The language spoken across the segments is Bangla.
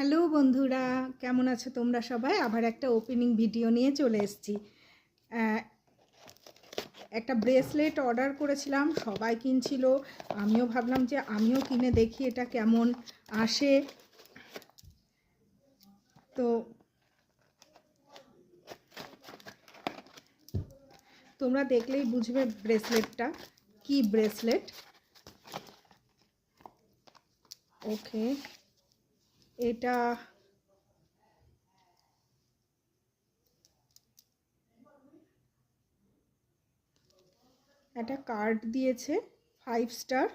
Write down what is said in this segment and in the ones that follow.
হ্যালো বন্ধুরা, কেমন আছো তোমরা সবাই? আবার একটা ওপেনিং ভিডিও নিয়ে চলে এসেছি। একটা ব্রেসলেট অর্ডার করেছিলাম, সবাই কিনছিল, আমিও ভাবলাম যে আমিও কিনে দেখি এটা কেমন আসে। তো তোমরা দেখলেই বুঝবে ব্রেসলেটটা কি ব্রেসলেট। ওকে, এটা একটা কার্ড দিয়েছে 5 স্টার।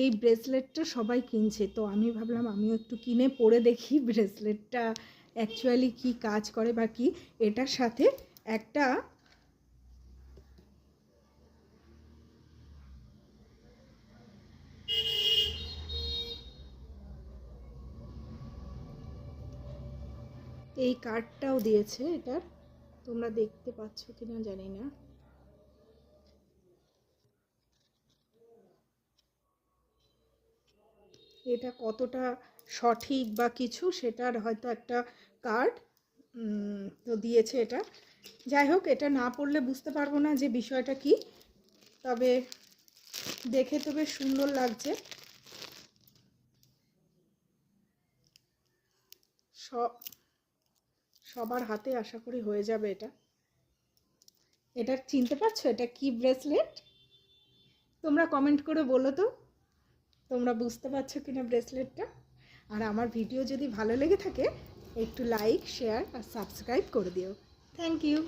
এই ব্রেসলেটটা সবাই কিনছে, তো আমি ভাবলাম আমিও একটু কিনে পরে দেখি ব্রেসলেটটা অ্যাকচুয়ালি কি কাজ করে বা কি। এটার সাথে একটা এই কার্ডটাও দিয়েছে এটার, তোমরা দেখতে পাচ্ছ কিনা জানি না। এটা কতটা সঠিক বা কিছু সেটার হয়তো একটা কার্ড তো দিয়েছে এটা। যাই হোক, এটা না পড়লে বুঝতে পারবো না যে বিষয়টা কি, তবে দেখে তো বেশ সুন্দর লাগছে। সবার হাতে আশা করি হয়ে যাবে এটা। এটা চিনতে পারছো এটা কি ব্রেসলেট? তোমরা কমেন্ট করে বলো তো তোমরা বুঝতে পারছো কিনা ব্রেসলেটটা। আর আমার ভিডিও যদি ভালো লেগে থাকে একটু লাইক, শেয়ার আর সাবস্ক্রাইব করে দিও। Thank you.